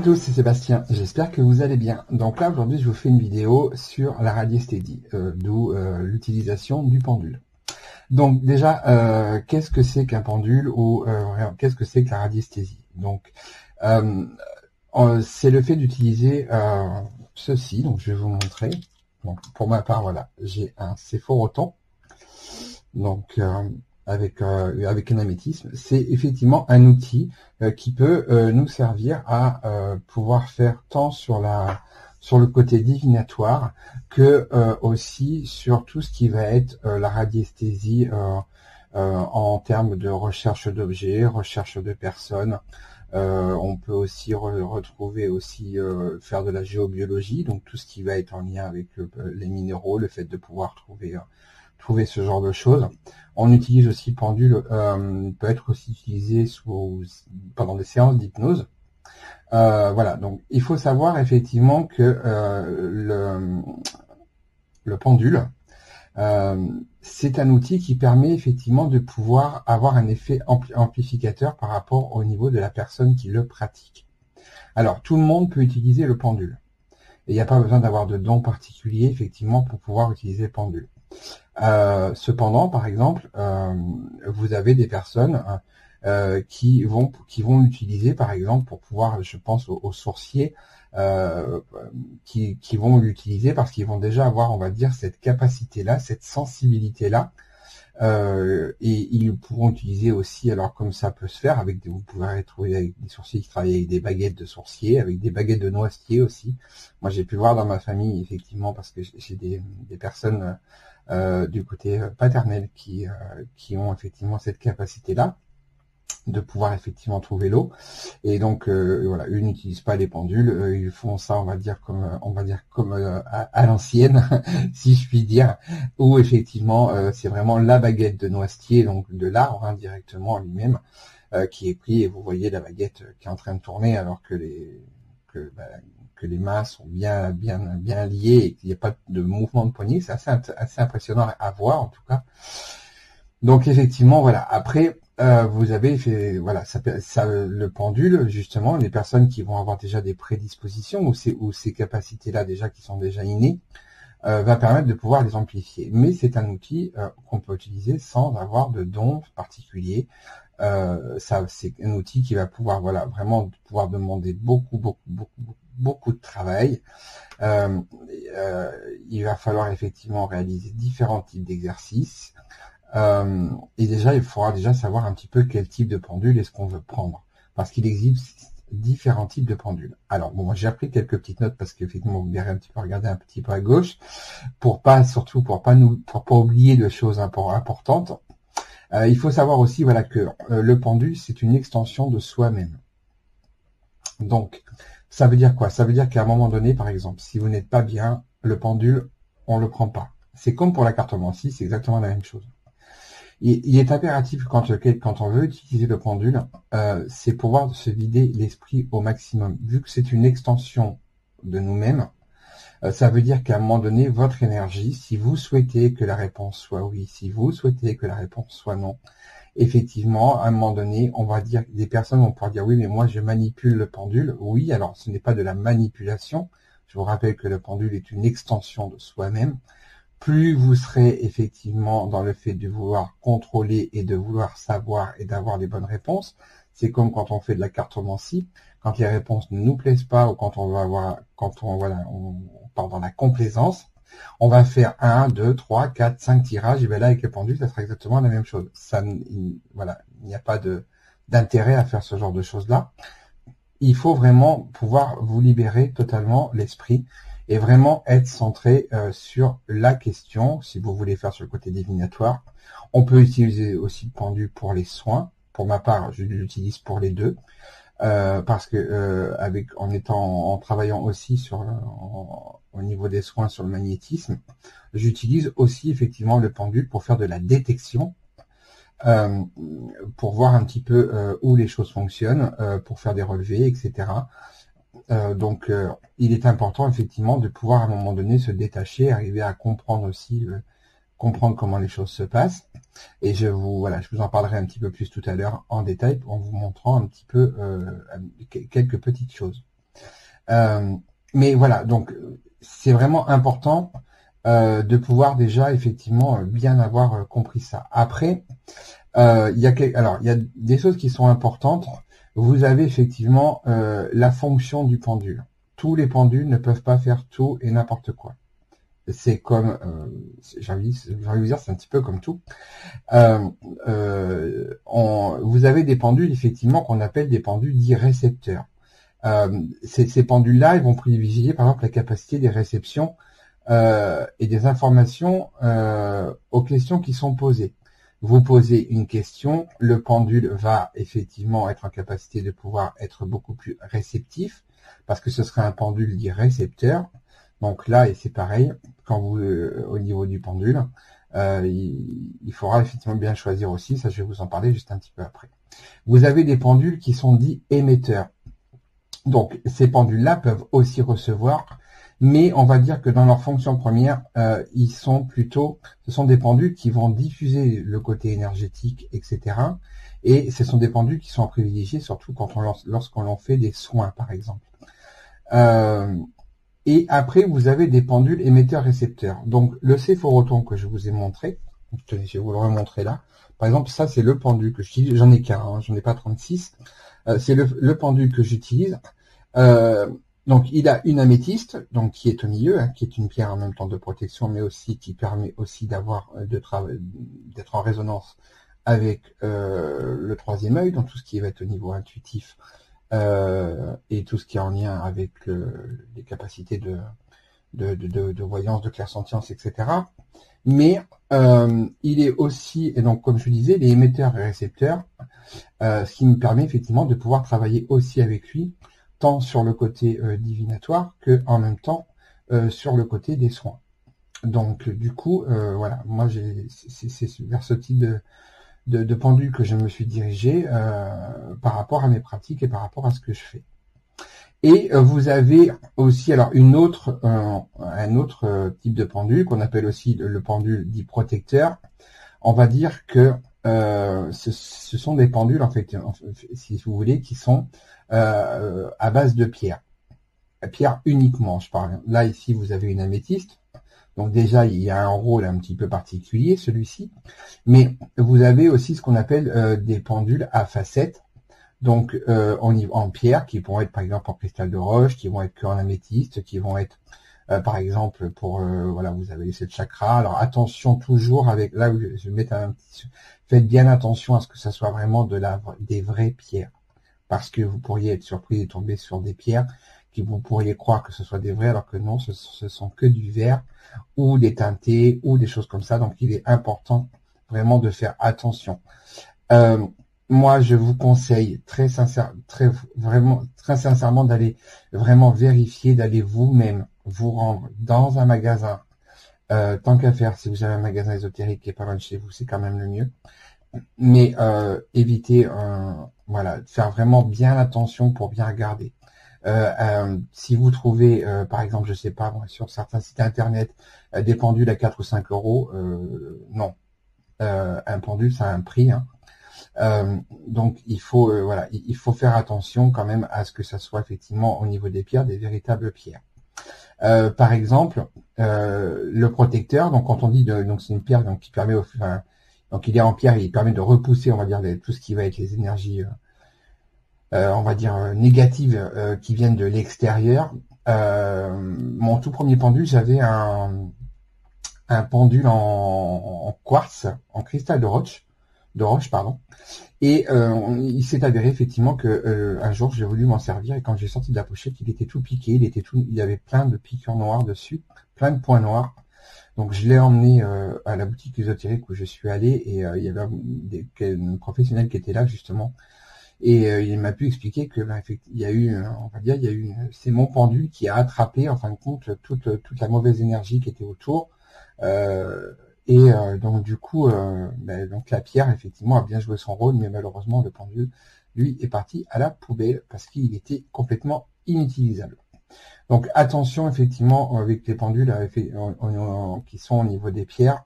tous, c'est Sébastien, j'espère que vous allez bien. Donc là aujourd'hui je vous fais une vidéo sur la radiesthésie, d'où l'utilisation du pendule. Donc déjà, qu'est-ce que c'est qu'un pendule ou qu'est-ce que c'est que la radiesthésie? Donc c'est le fait d'utiliser ceci, donc je vais vous montrer. Donc pour ma part, voilà, j'ai un séphoroton, donc avec un améthyste. C'est effectivement un outil qui peut nous servir à pouvoir faire tant sur le côté divinatoire que aussi sur tout ce qui va être la radiesthésie en termes de recherche d'objets, recherche de personnes. On peut aussi retrouver aussi faire de la géobiologie, donc tout ce qui va être en lien avec les minéraux, le fait de pouvoir trouver ce genre de choses. On utilise aussi pendule, peut être aussi utilisé pendant des séances d'hypnose. Voilà, donc il faut savoir effectivement que le pendule, c'est un outil qui permet effectivement de pouvoir avoir un effet amplificateur par rapport au niveau de la personne qui le pratique. Alors, tout le monde peut utiliser le pendule. Et il n'y a pas besoin d'avoir de dons particuliers, effectivement, pour pouvoir utiliser le pendule. Cependant, par exemple, vous avez des personnes qui vont l'utiliser, par exemple, pour pouvoir, je pense aux sorciers, qui vont l'utiliser parce qu'ils vont déjà avoir, on va dire, cette capacité-là, cette sensibilité-là, et ils pourront utiliser aussi, alors comme ça peut se faire, vous pouvez trouver avec des sorciers qui travaillent avec des baguettes de sorciers, avec des baguettes de noisetier aussi. Moi, j'ai pu voir dans ma famille, effectivement, parce que j'ai des personnes du côté paternel qui ont effectivement cette capacité-là de pouvoir effectivement trouver l'eau. Et donc voilà, ils n'utilisent pas les pendules, ils font ça, on va dire comme à l'ancienne, si je puis dire, où effectivement c'est vraiment la baguette de noisetier, donc de l'arbre directement lui-même, qui est pris, et vous voyez la baguette qui est en train de tourner alors que les mains sont bien liées et qu'il n'y a pas de mouvement de poignet. C'est assez impressionnant à voir en tout cas. Donc effectivement, voilà. Après, vous avez fait, voilà, le pendule, justement, les personnes qui vont avoir déjà des prédispositions ou ces capacités-là déjà qui sont déjà innées, va permettre de pouvoir les amplifier. Mais c'est un outil qu'on peut utiliser sans avoir de dons particuliers. C'est un outil qui va pouvoir, voilà, vraiment pouvoir demander beaucoup de travail. Il va falloir effectivement réaliser différents types d'exercices. Et déjà, il faudra déjà savoir un petit peu quel type de pendule est-ce qu'on veut prendre, parce qu'il existe différents types de pendules. Alors bon, moi j'ai appris quelques petites notes parce qu'effectivement vous verrez un petit peu, regarder un petit peu à gauche, pour pas oublier de choses importantes. Il faut savoir aussi, voilà, que le pendule c'est une extension de soi-même. Donc ça veut dire quoi? Ça veut dire qu'à un moment donné, par exemple, si vous n'êtes pas bien, le pendule on le prend pas. C'est comme pour la cartomancie, c'est exactement la même chose. Il est impératif quand on veut utiliser le pendule, c'est pouvoir se vider l'esprit au maximum. Vu que c'est une extension de nous-mêmes, ça veut dire qu'à un moment donné, votre énergie, si vous souhaitez que la réponse soit oui, si vous souhaitez que la réponse soit non, effectivement, à un moment donné, on va dire, des personnes vont pouvoir dire oui, mais moi je manipule le pendule. Oui, alors ce n'est pas de la manipulation. Je vous rappelle que le pendule est une extension de soi-même. Plus vous serez effectivement dans le fait de vouloir contrôler et de vouloir savoir et d'avoir les bonnes réponses, c'est comme quand on fait de la cartomancie, quand les réponses ne nous plaisent pas ou quand on part dans la complaisance, on va faire 1, 2, 3, 4, 5 tirages, et bien là avec le pendule, ça sera exactement la même chose. Voilà, il n'y a pas d'intérêt à faire ce genre de choses-là. Il faut vraiment pouvoir vous libérer totalement l'esprit et vraiment être centré sur la question, si vous voulez faire sur le côté divinatoire. On peut utiliser aussi le pendule pour les soins. Pour ma part, je l'utilise pour les deux, parce que en travaillant aussi au niveau des soins sur le magnétisme, j'utilise aussi effectivement le pendule pour faire de la détection, pour voir un petit peu où les choses fonctionnent, pour faire des relevés, etc. Donc, il est important effectivement de pouvoir à un moment donné se détacher, arriver à comprendre aussi, comprendre comment les choses se passent. Et je vous en parlerai un petit peu plus tout à l'heure en détail en vous montrant un petit peu quelques petites choses. Mais voilà, donc c'est vraiment important de pouvoir déjà effectivement bien avoir compris ça. Après, il y a des choses qui sont importantes. Vous avez effectivement la fonction du pendule. Tous les pendules ne peuvent pas faire tout et n'importe quoi. C'est comme, j'ai envie de vous dire, c'est un petit peu comme tout. Vous avez des pendules effectivement qu'on appelle des pendules dits récepteurs. Ces pendules-là, ils vont privilégier par exemple la capacité des réceptions et des informations aux questions qui sont posées. Vous posez une question, le pendule va effectivement être en capacité de pouvoir être beaucoup plus réceptif, parce que ce serait un pendule dit récepteur. Donc là, et c'est pareil, quand vous au niveau du pendule, il faudra effectivement bien choisir aussi, ça je vais vous en parler juste un petit peu après. Vous avez des pendules qui sont dits émetteurs. Donc ces pendules-là peuvent aussi recevoir, mais on va dire que dans leur fonction première, ce sont des pendules qui vont diffuser le côté énergétique, etc. Et ce sont des pendules qui sont privilégiés, surtout lorsqu'on leur fait des soins, par exemple. Et après, vous avez des pendules émetteurs-récepteurs. Donc, le céphoroton que je vous ai montré, tenez, je vais vous le remontrer là. Par exemple, ça, c'est le pendule que j'utilise. J'en ai qu'un, hein, j'en ai pas 36. C'est le pendule que j'utilise. Donc, il a une améthyste, donc qui est au milieu, hein, qui est une pierre en même temps de protection, mais aussi qui permet aussi d'être en résonance avec le troisième œil, donc tout ce qui va être au niveau intuitif. Et tout ce qui est en lien avec les capacités de voyance, de clairsentience, etc. Mais il est aussi, et donc comme je disais, les émetteurs et récepteurs, ce qui nous permet effectivement de pouvoir travailler aussi avec lui, tant sur le côté divinatoire que en même temps sur le côté des soins. Donc du coup, voilà, moi c'est vers ce type de pendule que je me suis dirigé par rapport à mes pratiques et par rapport à ce que je fais. Et vous avez aussi alors un autre type de pendule qu'on appelle aussi le pendule dit protecteur. On va dire que ce sont des pendules en fait, si vous voulez, qui sont à base de pierre. Pierre uniquement, je parle. Là ici vous avez une améthyste. Donc déjà, il y a un rôle un petit peu particulier, celui-ci. Mais vous avez aussi ce qu'on appelle des pendules à facettes. Donc en pierre, qui vont être par exemple en cristal de roche, qui vont être qu'en améthyste, qui vont être par exemple pour voilà, vous avez cette chakra. Alors attention toujours avec là, je vais mettre faites bien attention à ce que ça soit vraiment des vraies pierres, parce que vous pourriez être surpris de tomber sur des pierres qui vous pourriez croire que ce soit des vrais, alors que non, ce sont que du verre ou des teintés ou des choses comme ça. Donc il est important vraiment de faire attention. Moi, je vous conseille très sincèrement d'aller vraiment vérifier, d'aller vous-même vous rendre dans un magasin. Tant qu'à faire, si vous avez un magasin ésotérique qui est pas loin de chez vous, c'est quand même le mieux. Mais évitez, voilà, faire vraiment bien attention pour bien regarder. Si vous trouvez, par exemple, je sais pas, moi, sur certains sites internet, des pendules à 4 ou 5 euros, non. Un pendule, ça a un prix, hein. Donc il faut voilà, il faut faire attention quand même à ce que ça soit effectivement au niveau des pierres, des véritables pierres. Par exemple, le protecteur, donc quand on dit donc c'est une pierre donc qui permet donc il est en pierre et il permet de repousser, on va dire, tout ce qui va être les énergies on va dire négatives qui viennent de l'extérieur. Mon tout premier pendule, j'avais un pendule en quartz, en cristal de roche, pardon. Et il s'est avéré effectivement que un jour j'ai voulu m'en servir et quand j'ai sorti de la pochette, il était tout piqué, il y avait plein de piqûres noires dessus, plein de points noirs. Donc je l'ai emmené à la boutique ésotérique où je suis allé et il y avait une professionnelle qui était là justement et il m'a pu expliquer que il y a eu, on va dire, c'est mon pendule qui a attrapé en fin de compte toute la mauvaise énergie qui était autour. Donc du coup, donc la pierre effectivement a bien joué son rôle, mais malheureusement le pendule, lui, est parti à la poubelle parce qu'il était complètement inutilisable. Donc attention effectivement avec les pendules qui sont au niveau des pierres,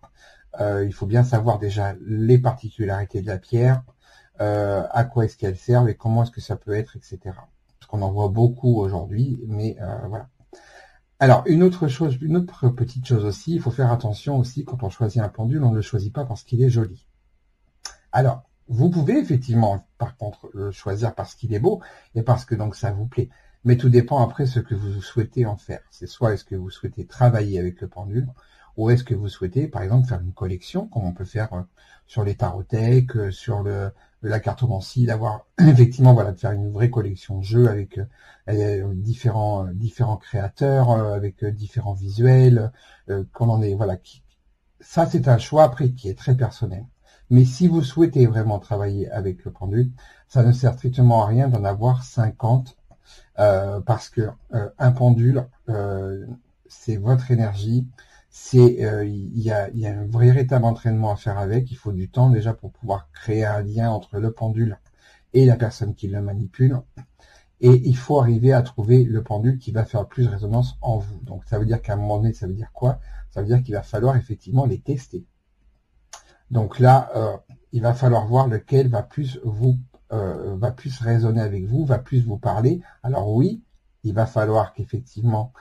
il faut bien savoir déjà les particularités de la pierre, à quoi est-ce qu'elle sert et comment est-ce que ça peut être, etc. qu'on en voit beaucoup aujourd'hui, mais voilà. Alors, une autre petite chose aussi, il faut faire attention aussi, quand on choisit un pendule, on ne le choisit pas parce qu'il est joli. Alors, vous pouvez effectivement, par contre, le choisir parce qu'il est beau et parce que donc ça vous plaît. Mais tout dépend après ce que vous souhaitez en faire. C'est soit est-ce que vous souhaitez travailler avec le pendule, ou est-ce que vous souhaitez, par exemple, faire une collection, comme on peut faire sur les tarothèques, sur la cartomancie, d'avoir effectivement, voilà, de faire une vraie collection de jeux avec différents créateurs, avec différents visuels, qu'on en est, voilà. Ça, c'est un choix après qui est très personnel. Mais si vous souhaitez vraiment travailler avec le pendule, ça ne sert strictement à rien d'en avoir 50, parce que un pendule, c'est votre énergie. Il y a un véritable entraînement à faire avec. Il faut du temps déjà pour pouvoir créer un lien entre le pendule et la personne qui le manipule. Et il faut arriver à trouver le pendule qui va faire plus résonance en vous. Donc ça veut dire qu'à un moment donné, ça veut dire quoi? Ça veut dire qu'il va falloir effectivement les tester. Donc là, il va falloir voir lequel va plus résonner avec vous, va plus vous parler. Alors oui, il va falloir qu'effectivement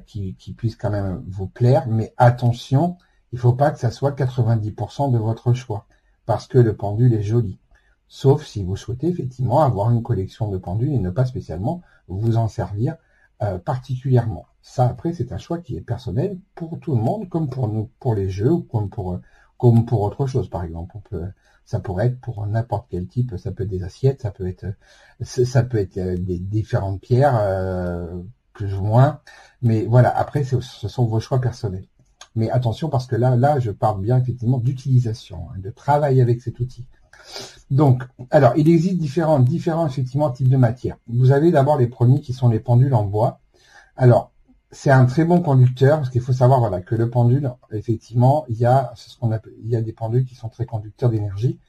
qu'il puisse quand même vous plaire, mais attention, il ne faut pas que ça soit 90% de votre choix, parce que le pendule est joli. Sauf si vous souhaitez effectivement avoir une collection de pendules et ne pas spécialement vous en servir particulièrement. Ça, après, c'est un choix qui est personnel pour tout le monde, comme pour nous, pour les jeux, ou comme pour autre chose, par exemple. Ça pourrait être pour n'importe quel type, ça peut être des assiettes, ça peut être des différentes pierres, plus ou moins. Mais voilà, après, ce sont vos choix personnels. Mais attention, parce que là, je parle bien effectivement d'utilisation, de travail avec cet outil. Donc, alors, il existe différents effectivement types de matières. Vous avez d'abord les premiers qui sont les pendules en bois. Alors, c'est un très bon conducteur, parce qu'il faut savoir, voilà, que le pendule, effectivement, il y a des pendules qui sont très conducteurs d'énergie,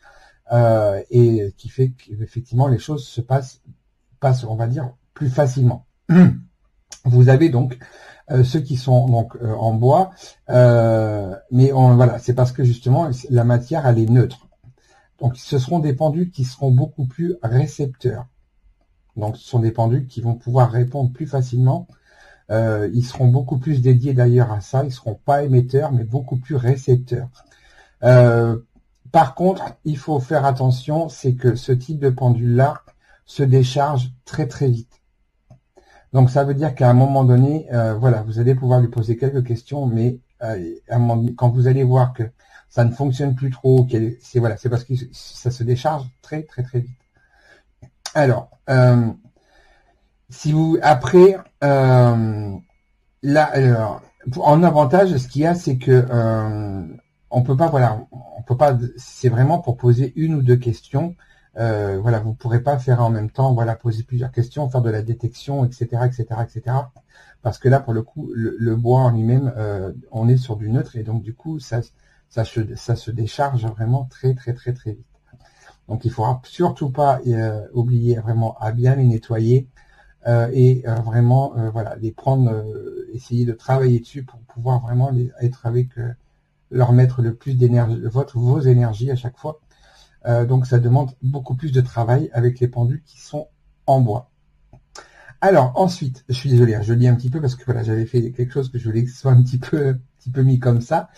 et qui fait qu'effectivement les choses se passent, on va dire, plus facilement. Vous avez donc ceux qui sont donc en bois, mais voilà, c'est parce que justement la matière elle est neutre. Donc ce seront des pendules qui seront beaucoup plus récepteurs. Donc ce sont des pendules qui vont pouvoir répondre plus facilement. Ils seront beaucoup plus dédiés d'ailleurs à ça. Ils seront pas émetteurs, mais beaucoup plus récepteurs. Par contre, il faut faire attention, c'est que ce type de pendule-là se décharge très très vite. Donc ça veut dire qu'à un moment donné, voilà, vous allez pouvoir lui poser quelques questions, mais à un moment donné, quand vous allez voir que ça ne fonctionne plus trop, c'est parce que ça se décharge très très très vite. Alors, si vous après là, alors, en avantage, ce qu'il y a, c'est que on peut pas, c'est vraiment pour poser une ou deux questions. Voilà, vous pourrez pas faire en même temps, voilà, poser plusieurs questions, faire de la détection, etc., etc., etc. Parce que là, pour le coup, le bois en lui-même, on est sur du neutre et donc du coup, ça se décharge vraiment très, très, très, très vite. Donc, il faudra surtout pas oublier vraiment à bien les nettoyer et vraiment, voilà, les prendre, essayer de travailler dessus pour pouvoir vraiment être avec, leur mettre le plus d'énergie, vos énergies à chaque fois. Donc ça demande beaucoup plus de travail avec les pendules qui sont en bois. Alors ensuite, je suis désolé, je lis un petit peu parce que voilà, j'avais fait quelque chose que je voulais que ce soit un petit peu mis comme ça.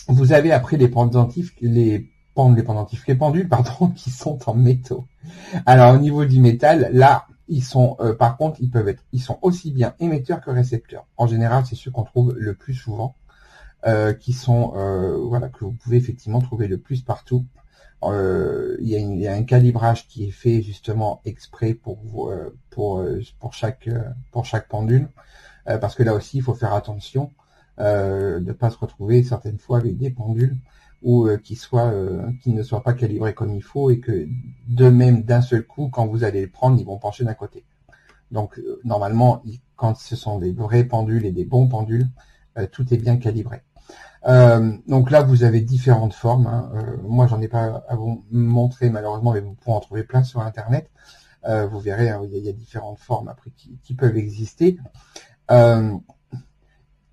Vous avez après les pendentifs, les pendules, pardon, qui sont en métaux. Alors au niveau du métal, là, ils sont, par contre, ils sont aussi bien émetteurs que récepteurs. En général, c'est ceux qu'on trouve le plus souvent. Qui sont voilà, que vous pouvez effectivement trouver le plus partout. Il y a un calibrage qui est fait justement exprès pour chaque pendule, parce que là aussi il faut faire attention de ne pas se retrouver certaines fois avec des pendules ou qui ne soient pas calibrés comme il faut et que de même d'un seul coup quand vous allez les prendre ils vont pencher d'un côté. Donc normalement quand ce sont des vrais pendules et des bons pendules, tout est bien calibré. Donc là, vous avez différentes formes. Hein. Moi, j'en ai pas à vous montrer malheureusement, mais vous pourrez en trouver plein sur Internet. Vous verrez, hein, il y a différentes formes après qui peuvent exister.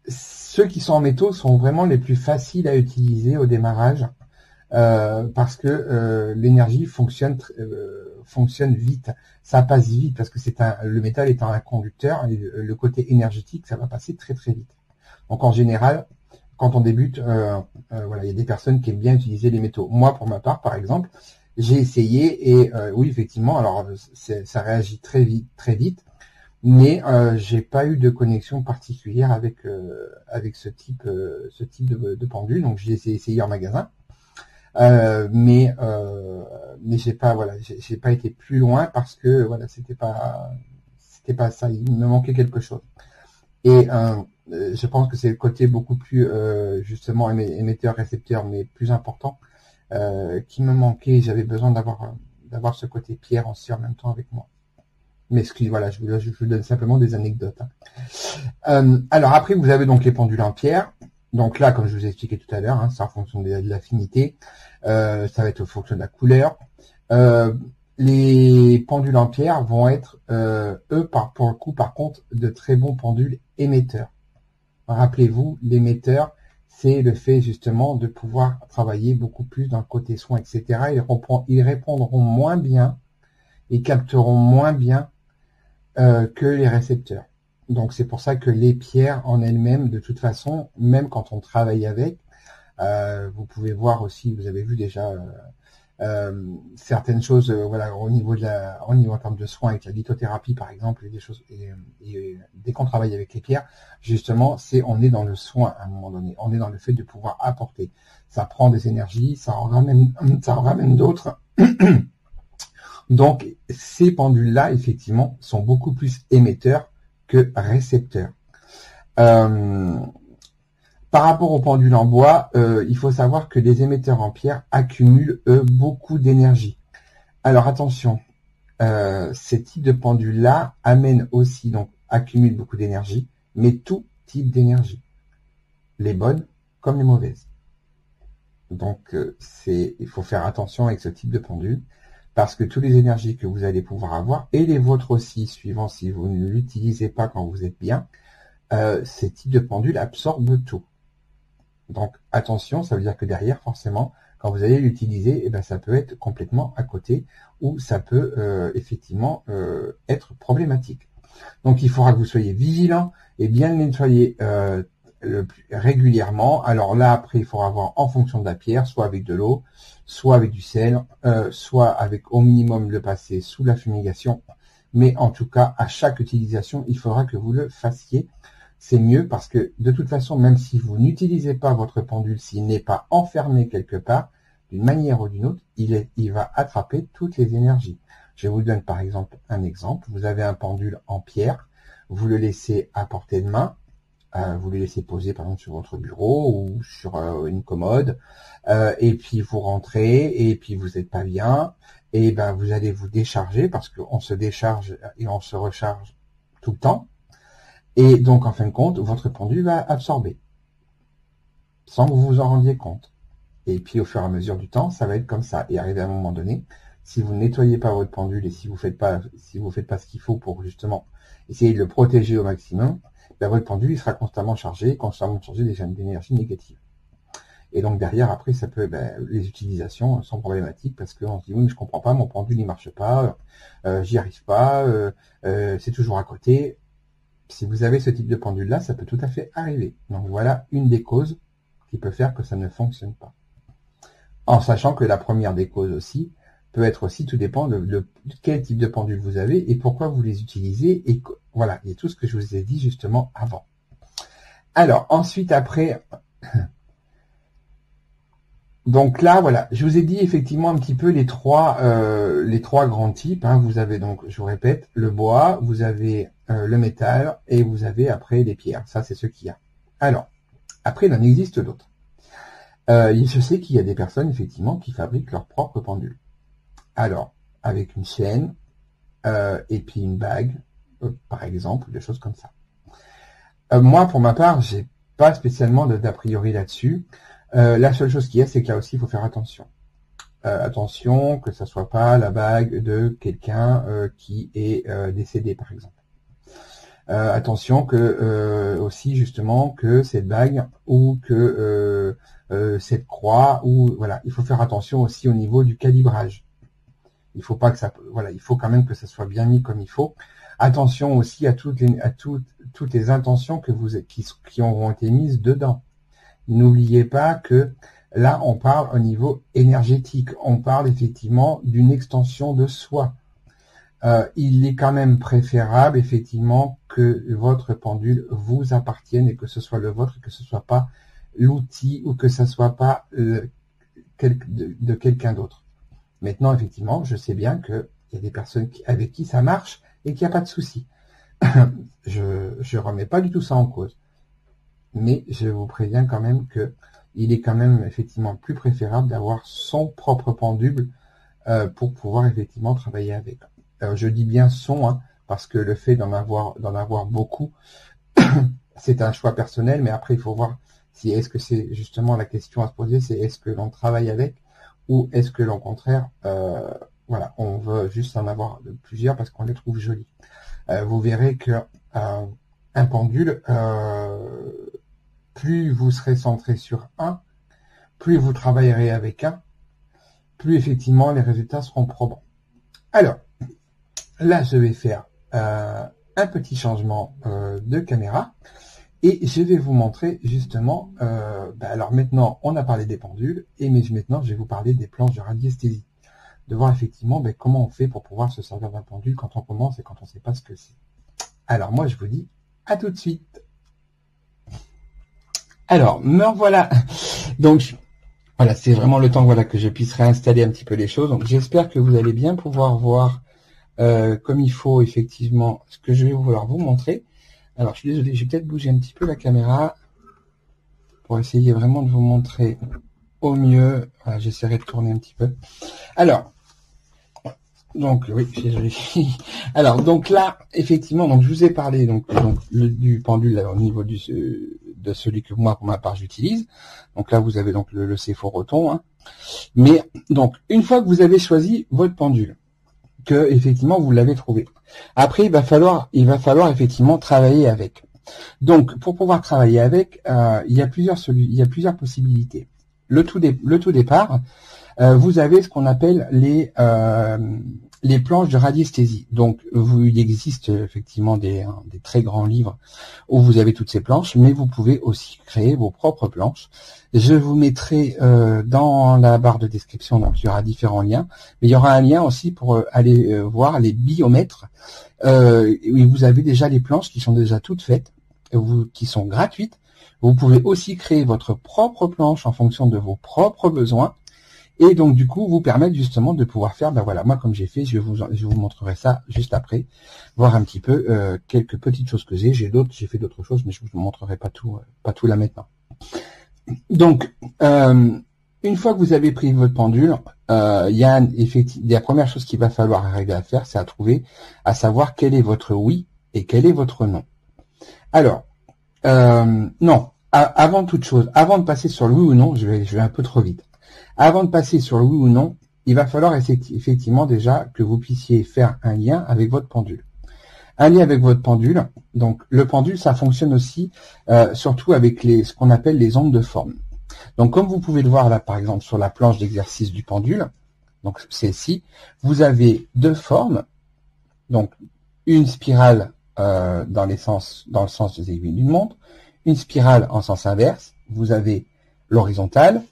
Ceux qui sont en métaux sont vraiment les plus faciles à utiliser au démarrage parce que l'énergie fonctionne vite, ça passe vite parce que le métal étant un conducteur, et le côté énergétique, ça va passer très très vite. Donc en général, quand on débute, voilà, il y a des personnes qui aiment bien utiliser les métaux. Moi, pour ma part, par exemple, j'ai essayé et oui, effectivement, alors ça réagit très vite, mais j'ai pas eu de connexion particulière avec ce type de pendule. Donc j'ai essayé en magasin, mais j'ai pas été plus loin parce que voilà, c'était pas ça. Il me manquait quelque chose. Et je pense que c'est le côté beaucoup plus justement émetteur-récepteur, mais plus important, qui me manquait. J'avais besoin d'avoir ce côté pierre aussi en même temps avec moi. Mais voilà, je vous donne simplement des anecdotes. Alors après, vous avez donc les pendules en pierre. Donc là, comme je vous ai expliqué tout à l'heure, hein, c'est en fonction de l'affinité. Ça va être en fonction de la couleur. Les pendules en pierre vont être, eux, pour le coup, par contre, de très bons pendules émetteurs. Rappelez-vous, l'émetteur, c'est le fait justement de pouvoir travailler beaucoup plus dans le côté soin, etc. Ils répondront moins bien, ils capteront moins bien que les récepteurs. Donc c'est pour ça que les pierres en elles-mêmes, de toute façon, même quand on travaille avec, vous pouvez voir aussi, vous avez vu déjà certaines choses, voilà, au niveau en termes de soins avec la lithothérapie par exemple, et des choses, et dès qu'on travaille avec les pierres, justement, on est dans le soin à un moment donné, on est dans le fait de pouvoir apporter. Ça prend des énergies, ça en ramène d'autres. Donc, ces pendules-là, effectivement, sont beaucoup plus émetteurs que récepteurs. Par rapport aux pendules en bois, il faut savoir que les émetteurs en pierre accumulent, eux, beaucoup d'énergie. Alors, attention, ces types de pendules-là amènent aussi, donc, accumulent beaucoup d'énergie, mais tout type d'énergie. Les bonnes comme les mauvaises. Donc, il faut faire attention avec ce type de pendule. Parce que toutes les énergies que vous allez pouvoir avoir, et les vôtres aussi, suivant si vous ne l'utilisez pas quand vous êtes bien, ces types de pendules absorbent tout. Donc attention, ça veut dire que derrière, forcément, quand vous allez l'utiliser, eh ben, ça peut être complètement à côté, ou ça peut effectivement être problématique. Donc il faudra que vous soyez vigilant et bien le nettoyer régulièrement. Alors là, après, il faudra voir en fonction de la pierre, soit avec de l'eau, soit avec du sel, soit avec au minimum le passer sous la fumigation. Mais en tout cas, à chaque utilisation, il faudra que vous le fassiez. C'est mieux parce que de toute façon, même si vous n'utilisez pas votre pendule, s'il n'est pas enfermé quelque part, d'une manière ou d'une autre, il va attraper toutes les énergies. Je vous donne par exemple un exemple. Vous avez un pendule en pierre, vous le laissez à portée de main, vous le laissez poser par exemple sur votre bureau ou sur une commode, et puis vous rentrez et puis vous n'êtes pas bien, et ben vous allez vous décharger parce qu'on se décharge et on se recharge tout le temps, et donc en fin de compte votre pendule va absorber sans que vous vous en rendiez compte. Et puis au fur et à mesure du temps, ça va être comme ça. Et arrivé à un moment donné, si vous ne nettoyez pas votre pendule et si vous faites pas ce qu'il faut pour justement essayer de le protéger au maximum, ben votre pendule il sera constamment chargé d'énergie négative. Et donc derrière, après, ça peut, les utilisations sont problématiques parce qu'on se dit oui, mais je comprends pas, mon pendule il marche pas, j'y arrive pas, c'est toujours à côté. Si vous avez ce type de pendule là, ça peut tout à fait arriver. Donc voilà une des causes qui peut faire que ça ne fonctionne pas. En sachant que la première des causes aussi peut être aussi, tout dépend de quel type de pendule vous avez et pourquoi vous les utilisez. Et voilà, il y a tout ce que je vous ai dit justement avant. Alors ensuite, après, donc là, voilà, je vous ai dit effectivement un petit peu les trois grands types. Hein. Vous avez donc, je vous répète, le bois, vous avez le métal et vous avez après les pierres. Ça, c'est ce qu'il y a. Alors, après, il en existe d'autres. Je sais qu'il y a des personnes, effectivement, qui fabriquent leur propre pendule. Alors, avec une chaîne, et puis une bague, par exemple, des choses comme ça. Moi, pour ma part, j'ai pas spécialement d'a priori là-dessus. La seule chose qu'il y a, c'est que là aussi, il faut faire attention. Attention que ça soit pas la bague de quelqu'un qui est décédé, par exemple. Attention que aussi justement que cette bague ou que cette croix, ou voilà, il faut faire attention aussi au niveau du calibrage. Il faut pas que ça, voilà, il faut quand même que ça soit bien mis comme il faut. Attention aussi à toutes les intentions qui auront été mises dedans. N'oubliez pas que là, on parle au niveau énergétique. On parle effectivement d'une extension de soi. Il est quand même préférable, effectivement, que votre pendule vous appartienne et que ce soit le vôtre, et que ce soit pas l'outil ou que ce soit pas de quelqu'un d'autre. Maintenant, effectivement, je sais bien qu'il y a des personnes avec qui ça marche et qu'il n'y a pas de souci. Je remets pas du tout ça en cause. Mais je vous préviens quand même que il est quand même effectivement plus préférable d'avoir son propre pendule pour pouvoir effectivement travailler avec. Je dis bien son, hein, parce que le fait d'en avoir beaucoup, c'est un choix personnel, mais après il faut voir si est-ce que c'est justement la question à se poser, c'est est-ce que l'on travaille avec ou est-ce que l'au contraire, voilà, on veut juste en avoir plusieurs parce qu'on les trouve jolis. Vous verrez que un pendule, plus vous serez centré sur un, plus vous travaillerez avec un, plus effectivement les résultats seront probants. Alors, là je vais faire un petit changement de caméra et je vais vous montrer justement, alors maintenant on a parlé des pendules, et mais maintenant je vais vous parler des planches de radiesthésie, de voir effectivement comment on fait pour pouvoir se servir d'un pendule quand on commence et quand on ne sait pas ce que c'est. Alors moi je vous dis à tout de suite. Alors, me revoilà. Donc, voilà, c'est vraiment le temps que je puisse réinstaller un petit peu les choses. Donc, j'espère que vous allez bien pouvoir voir comme il faut, effectivement, ce que je vais vouloir vous montrer. Alors, je suis désolé, je vais peut-être bouger un petit peu la caméra pour essayer vraiment de vous montrer au mieux. Voilà, j'essaierai de tourner un petit peu. Alors, donc, oui, je suis désolé. Alors, donc là, effectivement, donc je vous ai parlé du pendule là, au niveau de celui que moi, pour ma part, j'utilise. Donc là, vous avez donc le Sephoroton. Hein. Mais donc, une fois que vous avez choisi votre pendule, que effectivement vous l'avez trouvé, après il va falloir effectivement travailler avec. Donc, pour pouvoir travailler avec, il y a plusieurs possibilités. Le tout départ, vous avez ce qu'on appelle les planches de radiesthésie. Donc, il existe effectivement des très grands livres où vous avez toutes ces planches, mais vous pouvez aussi créer vos propres planches. Je vous mettrai dans la barre de description, donc il y aura différents liens, mais il y aura un lien aussi pour aller voir les biomètres. Où vous avez déjà les planches qui sont déjà toutes faites, qui sont gratuites. Vous pouvez aussi créer votre propre planche en fonction de vos propres besoins. Et donc du coup vous permettre justement de pouvoir faire, voilà, moi comme j'ai fait, je vous montrerai ça juste après, voir un petit peu quelques petites choses que j'ai fait d'autres choses, mais je vous montrerai pas tout là maintenant. Donc une fois que vous avez pris votre pendule, il y a la première chose qu'il va falloir arriver à faire, c'est à savoir quel est votre oui et quel est votre non. Alors non, avant toute chose, avant de passer sur le oui ou non, je vais un peu trop vite. Avant de passer sur le oui ou non, il va falloir effectivement déjà que vous puissiez faire un lien avec votre pendule. Un lien avec votre pendule, donc le pendule, ça fonctionne aussi surtout avec ce qu'on appelle les ondes de forme. Donc comme vous pouvez le voir là par exemple sur la planche d'exercice du pendule, donc celle-ci, vous avez deux formes, donc une spirale dans le sens des aiguilles d'une montre, une spirale en sens inverse, vous avez l'horizontale,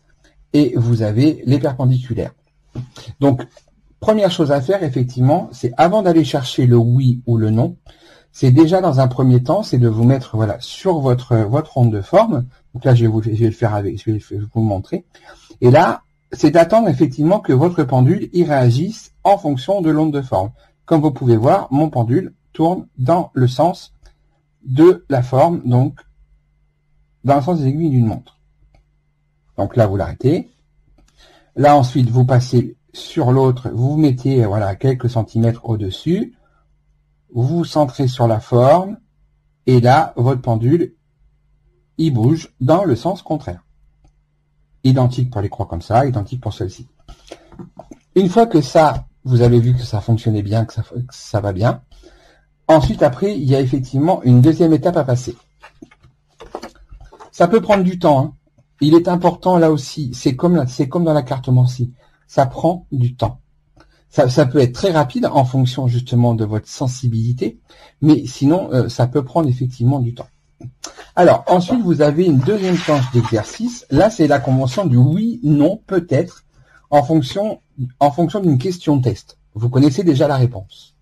et vous avez les perpendiculaires. Donc, première chose à faire, effectivement, c'est avant d'aller chercher le oui ou le non, c'est déjà dans un premier temps, c'est de vous mettre sur votre onde de forme. Donc là, je vais le faire je vais vous montrer. Et là, c'est d'attendre effectivement que votre pendule y réagisse en fonction de l'onde de forme. Comme vous pouvez voir, mon pendule tourne dans le sens de la forme, donc dans le sens des aiguilles d'une montre. Donc là, vous l'arrêtez. Là, ensuite, vous passez sur l'autre, vous vous mettez quelques centimètres au-dessus. Vous vous centrez sur la forme. Et là, votre pendule, il bouge dans le sens contraire. Identique pour les croix comme ça, identique pour celle-ci. Une fois que ça, vous avez vu que ça fonctionnait bien, que ça va bien, Ensuite, après, il y a effectivement une deuxième étape à passer. Ça peut prendre du temps, hein. Il est important là aussi, c'est comme dans la cartomancie, ça prend du temps. Ça peut être très rapide en fonction justement de votre sensibilité, mais sinon ça peut prendre effectivement du temps. Alors ensuite vous avez une deuxième planche d'exercice. Là c'est la convention du oui, non, peut-être en fonction d'une question test. Vous connaissez déjà la réponse.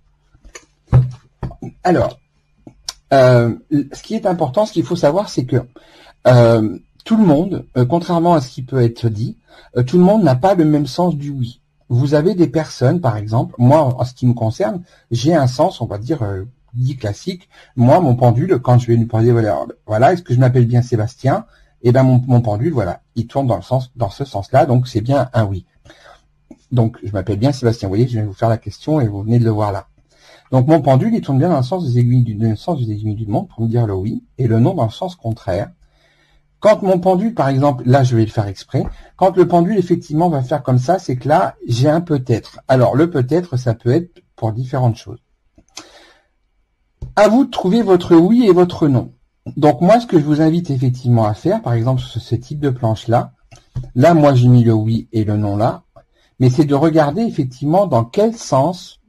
Alors ce qui est important, ce qu'il faut savoir, c'est que tout le monde, contrairement à ce qui peut être dit, tout le monde n'a pas le même sens du oui. Vous avez des personnes, par exemple, moi, en ce qui me concerne, j'ai un sens, on va dire, dit classique. Moi, mon pendule, quand je vais lui parler, voilà, est-ce que je m'appelle bien Sébastien? Eh ben, mon pendule, voilà, il tourne dans ce sens-là, donc c'est bien un oui. Donc, je m'appelle bien Sébastien. Vous voyez, je vais vous faire la question et vous venez de le voir là. Donc, mon pendule, il tourne bien dans le sens des aiguilles d'une montre pour me dire le oui, et le non dans le sens contraire. Quand mon pendule, par exemple, là je vais le faire exprès, quand le pendule effectivement va faire comme ça, c'est que là, j'ai un peut-être. Alors le peut-être, ça peut être pour différentes choses. À vous de trouver votre oui et votre non. Donc moi, ce que je vous invite effectivement à faire, par exemple sur ce type de planche-là, là moi j'ai mis le oui et le non là, mais c'est de regarder effectivement dans quel sens,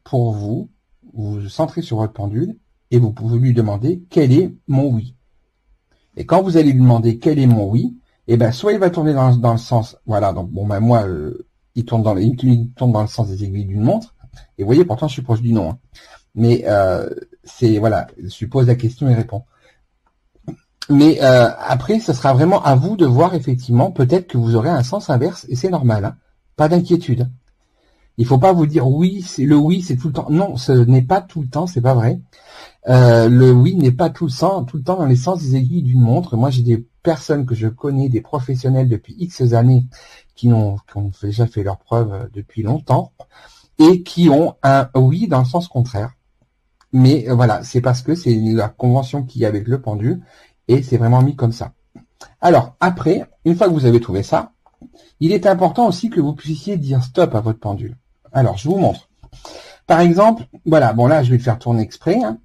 pour vous, vous vous centrez sur votre pendule et vous pouvez lui demander quel est mon oui. Et quand vous allez lui demander quel est mon oui, eh ben soit il va tourner dans le sens, voilà, donc bon ben moi il tourne dans le sens des aiguilles d'une montre. Et vous voyez, pourtant je suis proche du non. Hein. Mais c'est voilà, je lui pose la question et répond. Mais après, ce sera vraiment à vous de voir effectivement, peut-être que vous aurez un sens inverse et c'est normal, hein. Pas d'inquiétude. Il faut pas vous dire oui, c'est tout le temps. Non, ce n'est pas tout le temps, c'est pas vrai. Le oui n'est pas tout le temps dans les sens des aiguilles d'une montre. Moi, j'ai des personnes que je connais, des professionnels depuis X années, qui ont déjà fait leurs preuves depuis longtemps, et qui ont un oui dans le sens contraire. Mais voilà, c'est parce que c'est la convention qu'il y a avec le pendule, et c'est vraiment mis comme ça. Alors, après, une fois que vous avez trouvé ça, il est important aussi que vous puissiez dire stop à votre pendule. Alors, je vous montre. Par exemple, voilà, bon là, je vais le faire tourner exprès, hein.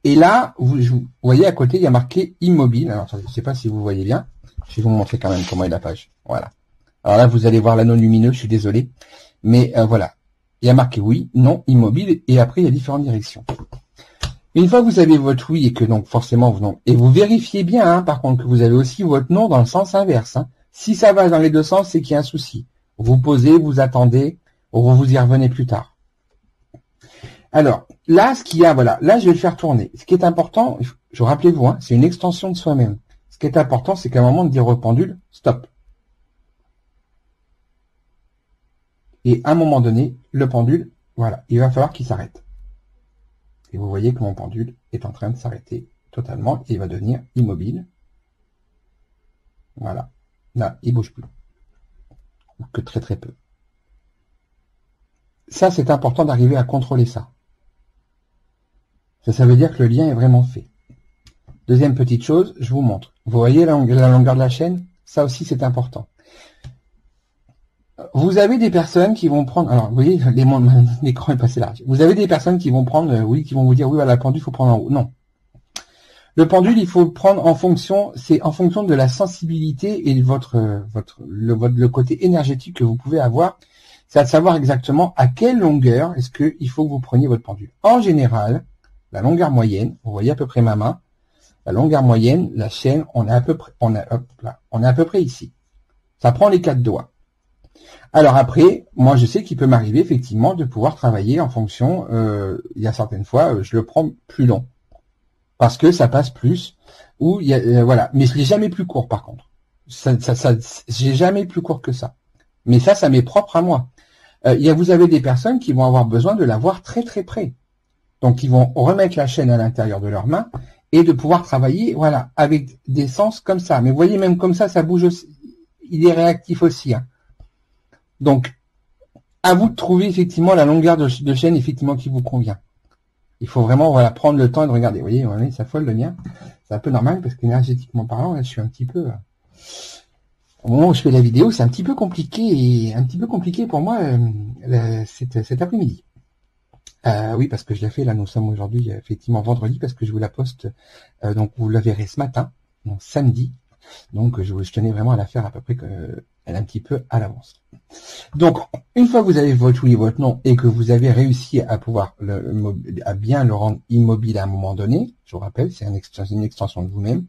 Et là, vous voyez à côté, il y a marqué immobile. Alors, attendez, je ne sais pas si vous voyez bien. Je vais vous montrer quand même comment est la page. Voilà. Alors là, vous allez voir l'anneau lumineux, je suis désolé. Mais voilà. Il y a marqué oui, non, immobile, et après, il y a différentes directions. Une fois que vous avez votre oui, et que donc forcément, et vous vérifiez bien, hein, par contre, que vous avez aussi votre non dans le sens inverse. Hein. Si ça va dans les deux sens, c'est qu'il y a un souci. Vous posez, vous attendez, ou vous y revenez plus tard. Alors, là, ce qu'il y a, voilà, là, je vais le faire tourner. Ce qui est important, je rappelez-vous, hein, c'est une extension de soi-même. Ce qui est important, c'est qu'à un moment de dire au pendule, stop. Et à un moment donné, le pendule, voilà, il va falloir qu'il s'arrête. Et vous voyez que mon pendule est en train de s'arrêter totalement et il va devenir immobile. Voilà. Là, il bouge plus. Ou que très très peu. Ça, c'est important d'arriver à contrôler ça. Ça veut dire que le lien est vraiment fait. Deuxième petite chose, je vous montre. Vous voyez la longueur de la chaîne? Ça aussi, c'est important. Vous avez des personnes qui vont prendre... Alors, vous voyez, l'écran est passé large. Vous avez des personnes qui vont prendre... oui, qui vont vous dire, oui, voilà, le pendule, il faut prendre en haut. Non. Le pendule, il faut le prendre en fonction... C'est en fonction de la sensibilité et le côté énergétique que vous pouvez avoir. C'est à savoir exactement à quelle longueur est-ce qu'il faut que vous preniez votre pendule. En général... La longueur moyenne, vous voyez à peu près ma main, la longueur moyenne, la chaîne, on est à peu près ici. Ça prend les 4 doigts. Alors après, moi je sais qu'il peut m'arriver effectivement de pouvoir travailler en fonction, il y a certaines fois, je le prends plus long. Parce que ça passe plus, ou il y a, voilà. Mais je l'ai jamais plus court par contre. J'ai jamais plus court que ça. Mais ça m'est propre à moi. Vous avez des personnes qui vont avoir besoin de l'avoir très très près. Donc, ils vont remettre la chaîne à l'intérieur de leurs mains et de pouvoir travailler, voilà, avec des sens comme ça. Mais vous voyez, même comme ça bouge aussi. Il est réactif aussi. Hein. Donc, à vous de trouver effectivement la longueur de chaîne effectivement qui vous convient. Il faut vraiment voilà prendre le temps et de regarder. Vous voyez, ça folle le mien. C'est un peu normal parce qu'énergétiquement parlant, là, je suis un petit peu... Au moment où je fais la vidéo, c'est un petit peu compliqué pour moi cet après-midi. Oui, parce que je l'ai fait, là, nous sommes aujourd'hui, effectivement, vendredi, parce que je vous la poste, donc vous la verrez ce matin, donc samedi, donc je tenais vraiment à la faire à peu près un petit peu à l'avance. Donc, une fois que vous avez votre oui et votre non, et que vous avez réussi à pouvoir à bien le rendre immobile à un moment donné, je vous rappelle, c'est une extension de vous-même,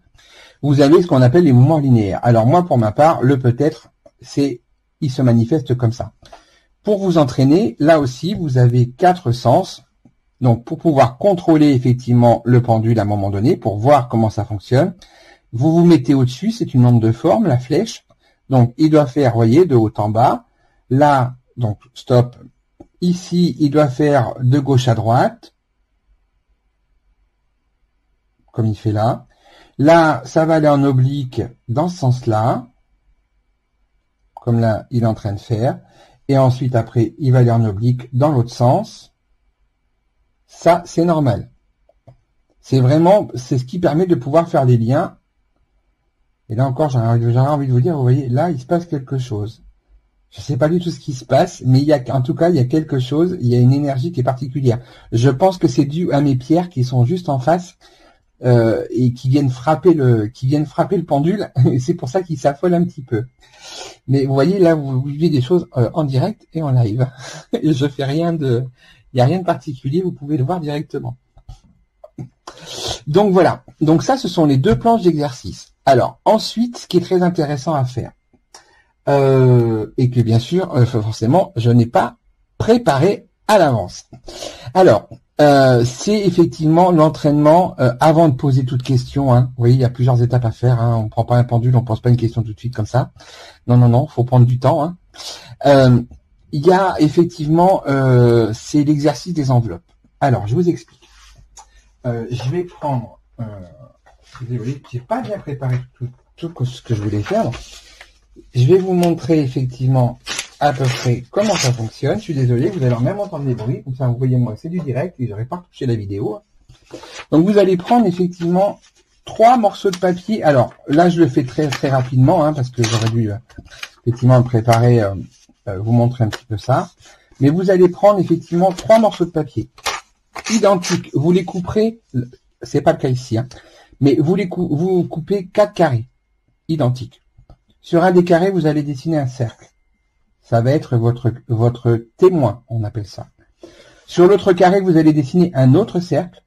vous avez ce qu'on appelle les mouvements linéaires. Alors moi, pour ma part, le peut-être, il se manifeste comme ça. Pour vous entraîner, là aussi, vous avez 4 sens. Donc, pour pouvoir contrôler effectivement le pendule à un moment donné, pour voir comment ça fonctionne, vous vous mettez au-dessus, c'est une onde de forme, la flèche. Donc, il doit faire, voyez, de haut en bas. Là, donc, stop. Ici, il doit faire de gauche à droite, comme il fait là. Là, ça va aller en oblique dans ce sens-là, comme là, il est en train de faire. Et ensuite, après, il va aller en oblique dans l'autre sens. Ça, c'est normal. C'est ce qui permet de pouvoir faire les liens. Et là encore, j'aurais envie de vous dire, vous voyez, là, il se passe quelque chose. Je ne sais pas du tout ce qui se passe, mais en tout cas, il y a quelque chose, il y a une énergie qui est particulière. Je pense que c'est dû à mes pierres qui sont juste en face et qui viennent frapper le pendule. Et c'est pour ça qu'il s'affole un petit peu. Mais vous voyez, là, vous vivez des choses en direct et en live. Et je fais il n'y a rien de particulier, vous pouvez le voir directement. Donc voilà. Donc ça, ce sont les 2 planches d'exercice. Alors, ensuite, ce qui est très intéressant à faire, et que bien sûr, forcément, je n'ai pas préparé à l'avance. Alors, c'est effectivement l'entraînement avant de poser toute question. Hein. Vous voyez, il y a plusieurs étapes à faire. Hein. On ne prend pas un pendule, on ne pose pas une question tout de suite comme ça. Non, faut prendre du temps. Hein. Il y a effectivement, c'est l'exercice des enveloppes. Alors, je vous explique. Je vais prendre... désolé, j'ai pas bien préparé tout ce que je voulais faire. Donc, je vais vous montrer effectivement à peu près comment ça fonctionne. Je suis désolé, vous allez même entendre des bruits. Comme ça, vous voyez, moi, c'est du direct et j'aurais pas retouché la vidéo. Donc, vous allez prendre effectivement 3 morceaux de papier. Alors, là, je le fais très très rapidement hein, parce que j'aurais dû effectivement me préparer, vous montrer un petit peu ça. Mais vous allez prendre effectivement 3 morceaux de papier identiques. Vous les couperez, c'est pas le cas ici, hein, mais vous coupez 4 carrés identiques. Sur un des carrés, vous allez dessiner un cercle. Ça va être votre témoin, on appelle ça. Sur l'autre carré, vous allez dessiner un autre cercle,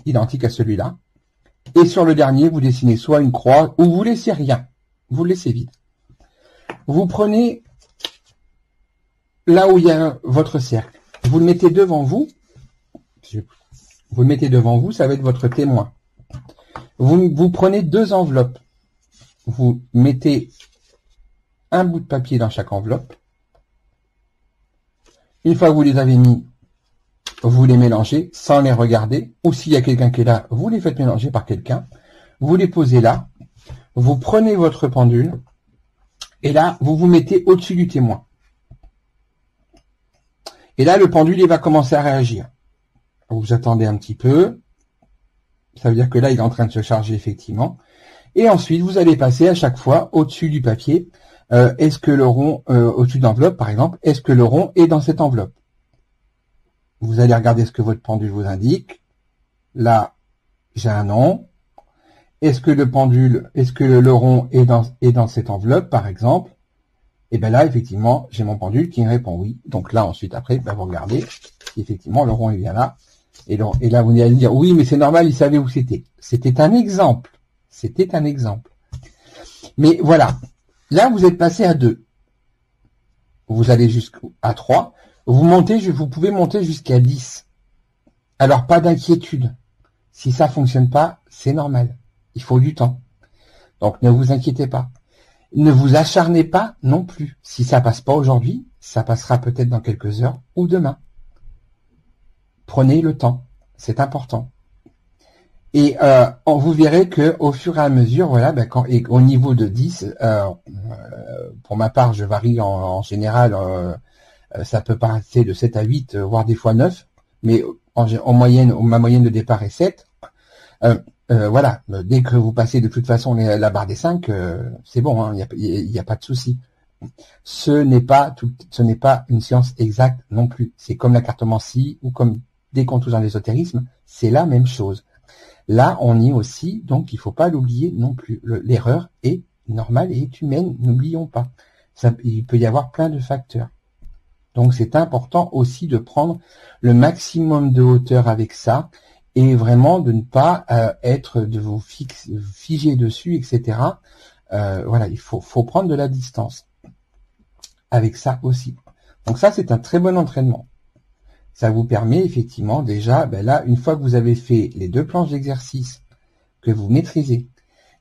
identique à celui-là. Et sur le dernier, vous dessinez soit une croix, ou vous laissez rien. Vous le laissez vide. Vous prenez là où il y a votre cercle. Vous le mettez devant vous. Vous le mettez devant vous, ça va être votre témoin. Vous prenez 2 enveloppes. Vous mettez un bout de papier dans chaque enveloppe. Une fois que vous les avez mis, vous les mélangez sans les regarder. Ou s'il y a quelqu'un qui est là, vous les faites mélanger par quelqu'un. Vous les posez là. Vous prenez votre pendule. Et là, vous vous mettez au-dessus du témoin. Et là, le pendule, il va commencer à réagir. Vous attendez un petit peu. Ça veut dire que là, il est en train de se charger effectivement. Et ensuite, vous allez passer à chaque fois au-dessus du papier. Est-ce que le rond, au-dessus d'enveloppe par exemple, est-ce que le rond est dans cette enveloppe? Vous allez regarder ce que votre pendule vous indique. Là, j'ai un non. Est-ce que le pendule, est-ce que le rond est dans cette enveloppe par exemple? Et bien là, effectivement, j'ai mon pendule qui me répond oui. Donc là, ensuite, après, ben, vous regardez si effectivement le rond est bien là. Et là, vous allez dire oui, mais c'est normal, il savait où c'était. C'était un exemple. C'était un exemple. Mais voilà. Là, vous êtes passé à 2. Vous allez jusqu'à 3. Vous pouvez monter jusqu'à 10. Alors, pas d'inquiétude. Si ça fonctionne pas, c'est normal. Il faut du temps. Donc, ne vous inquiétez pas. Ne vous acharnez pas non plus. Si ça passe pas aujourd'hui, ça passera peut-être dans quelques heures ou demain. Prenez le temps. C'est important. Et vous verrez que au fur et à mesure, voilà, ben, au niveau de 10, pour ma part, je varie en général, ça peut passer de 7 à 8, voire des fois 9, mais en moyenne, ma moyenne de départ est 7. Voilà, dès que vous passez de toute façon la barre des 5, c'est bon, hein, il y a pas de souci. ce n'est pas une science exacte non plus. C'est comme la cartomancie ou comme des contours dans l'ésotérisme, c'est la même chose. Là, on y est aussi, donc il faut pas l'oublier non plus. L'erreur est normale et est humaine, n'oublions pas. Il peut y avoir plein de facteurs. Donc c'est important aussi de prendre le maximum de hauteur avec ça et vraiment de ne pas de vous figer dessus, etc. Voilà, il faut prendre de la distance avec ça aussi. Donc ça, c'est un très bon entraînement. Ça vous permet effectivement déjà, là, une fois que vous avez fait les 2 planches d'exercice que vous maîtrisez,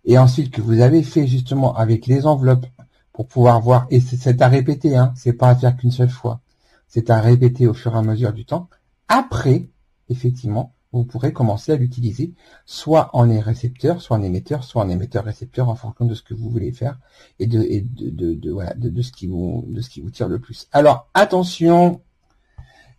et ensuite que vous avez fait justement avec les enveloppes pour pouvoir voir, et c'est à répéter, hein, c'est pas à faire qu'une seule fois, c'est à répéter au fur et à mesure du temps. Après, effectivement, vous pourrez commencer à l'utiliser soit en récepteur, soit en émetteur, soit en émetteur-récepteur en fonction de ce que vous voulez faire et de ce qui vous tire le plus. Alors attention.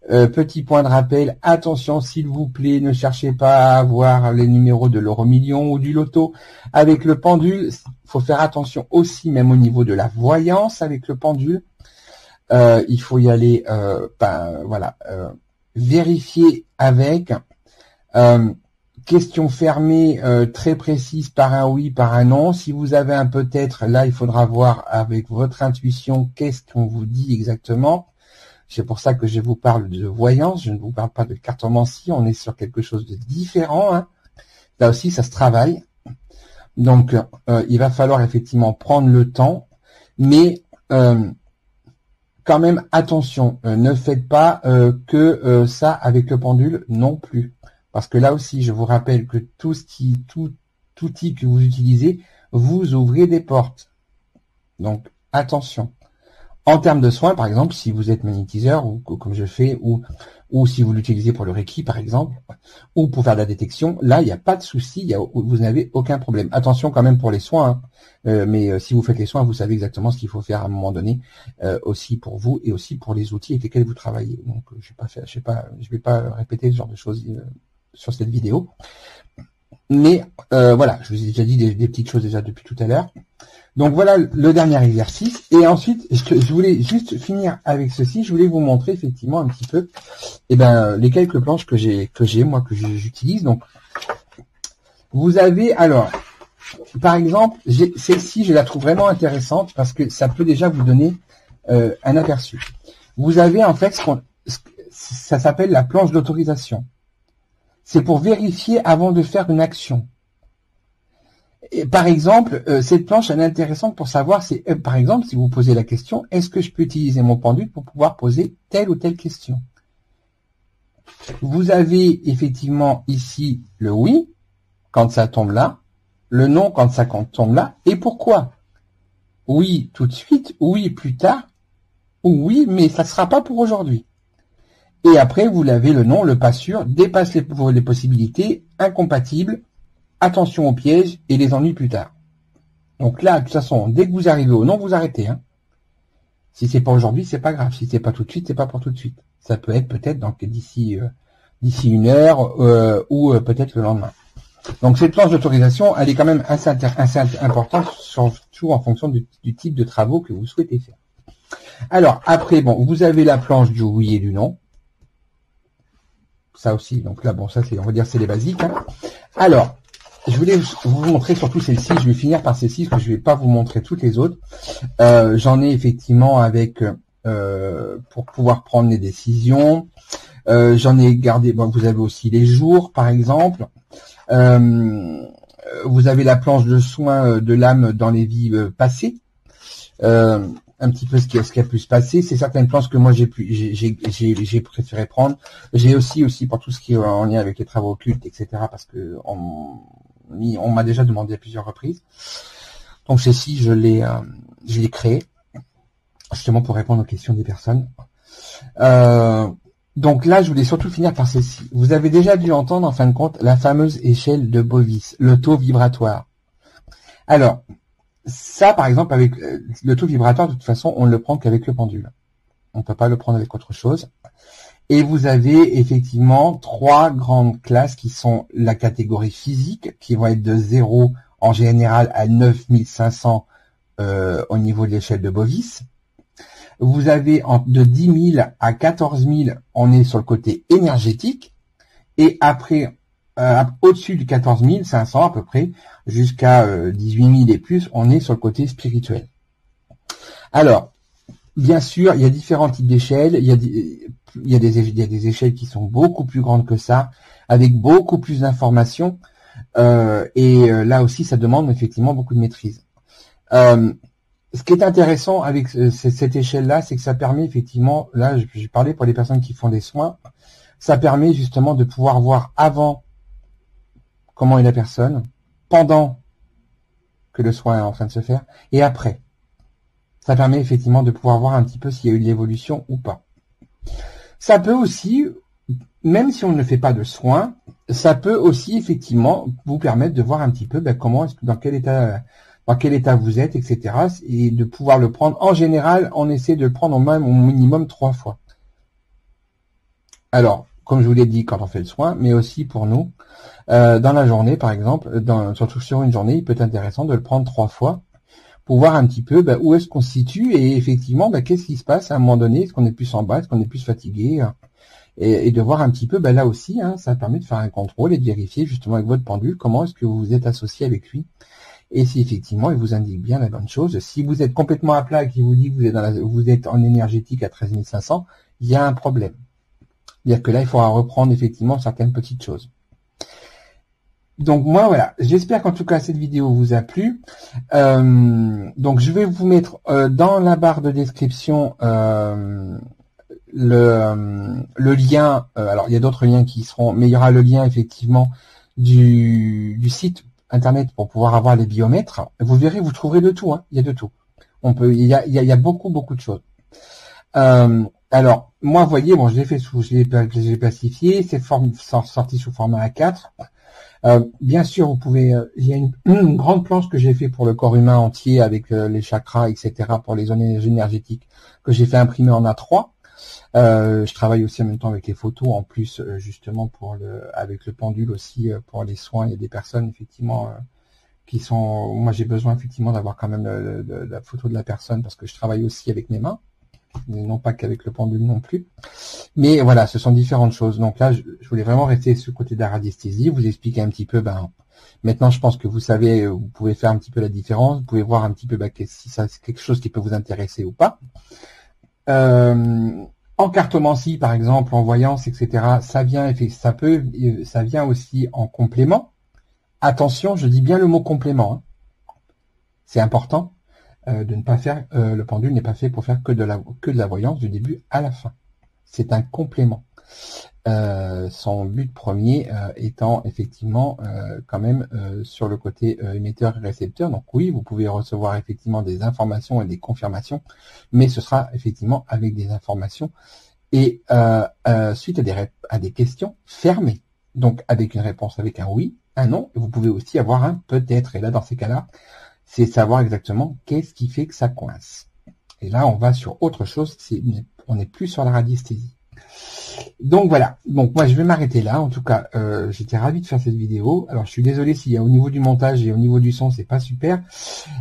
Petit point de rappel, attention s'il vous plaît, ne cherchez pas à avoir les numéros de l'euro-million ou du loto avec le pendule. Il faut faire attention aussi, même au niveau de la voyance avec le pendule. Il faut y aller, vérifier avec question fermée très précise par un oui, par un non. Si vous avez un peut-être, là il faudra voir avec votre intuition qu'est-ce qu'on vous dit exactement. C'est pour ça que je vous parle de voyance, je ne vous parle pas de cartomancie, on est sur quelque chose de différent. Hein. Là aussi, ça se travaille. Donc, il va falloir effectivement prendre le temps, mais quand même, attention, ne faites pas que ça avec le pendule non plus. Parce que là aussi, je vous rappelle que tout outil que vous utilisez, vous ouvrez des portes. Donc, attention. En termes de soins, par exemple, si vous êtes magnétiseur, ou comme je fais, ou si vous l'utilisez pour le Reiki, par exemple, ou pour faire de la détection, là, il n'y a pas de souci, vous n'avez aucun problème. Attention quand même pour les soins, hein, mais si vous faites les soins, vous savez exactement ce qu'il faut faire à un moment donné, aussi pour vous et aussi pour les outils avec lesquels vous travaillez. Donc, je vais pas répéter ce genre de choses sur cette vidéo. Mais voilà, je vous ai déjà dit des petites choses déjà depuis tout à l'heure. Donc voilà le dernier exercice. Et ensuite, je voulais juste finir avec ceci. Je voulais vous montrer effectivement un petit peu les quelques planches que j'utilise. Donc vous avez alors, par exemple, celle-ci, je la trouve vraiment intéressante parce que ça peut déjà vous donner un aperçu. Vous avez en fait ça s'appelle la planche d'autorisation. C'est pour vérifier avant de faire une action. Et par exemple, cette planche, elle est intéressante pour savoir, par exemple, si vous posez la question, est-ce que je peux utiliser mon pendule pour pouvoir poser telle ou telle question? Vous avez effectivement ici le oui, quand ça tombe là, le non quand ça tombe là, et pourquoi? Oui tout de suite, oui plus tard, ou oui, mais ça ne sera pas pour aujourd'hui. Et après, vous l'avez le non, le pas sûr, dépasse les possibilités, incompatible, attention aux pièges et les ennuis plus tard. Donc là, de toute façon, dès que vous arrivez au non, vous arrêtez. Hein. Si c'est pas aujourd'hui, c'est pas grave. Si c'est pas tout de suite, c'est pas pour tout de suite. Ça peut être peut-être d'ici 1 heure ou peut-être le lendemain. Donc cette planche d'autorisation, elle est quand même assez importante, surtout en fonction du type de travaux que vous souhaitez faire. Alors après, bon, vous avez la planche du oui et du non. Ça aussi, donc là, bon, ça c'est, on va dire, c'est les basiques. Hein. Alors, je voulais vous montrer surtout celle-ci. Je vais finir par celle-ci parce que je vais pas vous montrer toutes les autres. J'en ai effectivement avec pour pouvoir prendre les décisions. J'en ai gardé. Bon, vous avez aussi les jours, par exemple. Vous avez la planche de soins de l'âme dans les vies passées. Un petit peu ce qui a pu se passer. C'est certaines planches que moi j'ai préféré prendre. J'ai aussi pour tout ce qui est en lien avec les travaux occultes, etc. Parce que on m'a déjà demandé à plusieurs reprises. Donc celle-ci, je l'ai créée justement pour répondre aux questions des personnes. Donc là, je voulais surtout finir par celle-ci. Vous avez déjà dû entendre en fin de compte la fameuse échelle de Bovis, le taux vibratoire. Alors, ça, par exemple, avec le taux vibratoire, de toute façon, on ne le prend qu'avec le pendule. On ne peut pas le prendre avec autre chose. Et vous avez effectivement 3 grandes classes qui sont la catégorie physique, qui vont être de 0 en général à 9500 au niveau de l'échelle de Bovis. Vous avez de 10 000 à 14 000, on est sur le côté énergétique. Et après, au-dessus de 14 500 à peu près, jusqu'à 18 000 et plus, on est sur le côté spirituel. Alors, bien sûr, il y a différents types d'échelles. Il y a des échelles qui sont beaucoup plus grandes que ça, avec beaucoup plus d'informations. Là aussi, ça demande effectivement beaucoup de maîtrise. Ce qui est intéressant avec cette échelle-là, c'est que ça permet effectivement, là, j'ai parlé pour les personnes qui font des soins, ça permet justement de pouvoir voir avant comment est la personne, pendant que le soin est en train de se faire, et après. Ça permet effectivement de pouvoir voir un petit peu s'il y a eu de l'évolution ou pas. Ça peut aussi, même si on ne fait pas de soins, ça peut aussi effectivement vous permettre de voir un petit peu comment est-ce que dans quel état vous êtes, etc. Et de pouvoir le prendre. En général, on essaie de le prendre au minimum 3 fois. Alors, comme je vous l'ai dit quand on fait le soin, mais aussi pour nous, dans la journée par exemple, surtout sur une journée, il peut être intéressant de le prendre 3 fois pour voir un petit peu où est-ce qu'on se situe et effectivement qu'est-ce qui se passe à un moment donné, est-ce qu'on est plus en bas, est-ce qu'on est plus fatigué, et de voir un petit peu là aussi, ça permet de faire un contrôle et de vérifier justement avec votre pendule comment est-ce que vous vous êtes associé avec lui et si effectivement il vous indique bien la bonne chose. Si vous êtes complètement à plat et qu'il vous dit que vous êtes en énergétique à 13 500, il y a un problème. C'est-à-dire que là il faudra reprendre effectivement certaines petites choses. Donc moi voilà, j'espère qu'en tout cas cette vidéo vous a plu. Donc je vais vous mettre dans la barre de description le lien. Alors il y a d'autres liens qui seront, mais il y aura le lien effectivement du site internet pour pouvoir avoir les biomètres. Vous verrez, vous trouverez de tout. Il y a de tout. Il y a beaucoup de choses. Alors moi, vous voyez, bon, je l'ai plastifié. C'est sorti sous format A4. Bien sûr, vous pouvez. Il y a une grande planche que j'ai fait pour le corps humain entier avec les chakras, etc. pour les zones énergétiques que j'ai fait imprimer en A3. Je travaille aussi en même temps avec les photos, en plus justement avec le pendule aussi pour les soins. Il y a des personnes effectivement qui sont. Moi, j'ai besoin effectivement d'avoir quand même la photo de la personne parce que je travaille aussi avec mes mains, non pas qu'avec le pendule non plus. Mais voilà, ce sont différentes choses. Donc là, je voulais vraiment rester sur le côté de la radiesthésie, vous expliquer un petit peu. Maintenant, je pense que vous savez, vous pouvez faire un petit peu la différence. Vous pouvez voir un petit peu si ça c'est quelque chose qui peut vous intéresser ou pas. En cartomancie, par exemple, en voyance, etc., ça vient aussi en complément. Attention, je dis bien le mot complément. C'est important de ne pas faire. Le pendule n'est pas fait pour faire que de la voyance du début à la fin. C'est un complément. Son but premier étant effectivement quand même sur le côté émetteur et récepteur. Donc oui, vous pouvez recevoir effectivement des informations et des confirmations, mais ce sera effectivement avec des informations et suite à des questions fermées. Donc avec une réponse avec un oui, un non, et vous pouvez aussi avoir un peut-être. Et là, dans ces cas-là, c'est savoir exactement qu'est-ce qui fait que ça coince. Et là, on va sur autre chose, on n'est plus sur la radiesthésie. Donc voilà, donc moi je vais m'arrêter là. En tout cas, j'étais ravi de faire cette vidéo. Alors je suis désolé s'il y a au niveau du montage et au niveau du son, c'est pas super.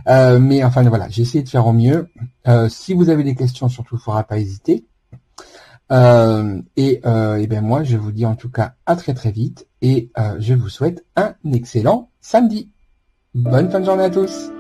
Mais enfin voilà, j'ai essayé de faire au mieux. Si vous avez des questions, surtout, il ne faudra pas hésiter. Et bien moi, je vous dis en tout cas à très très vite. Et je vous souhaite un excellent samedi. Bonne fin de journée à tous.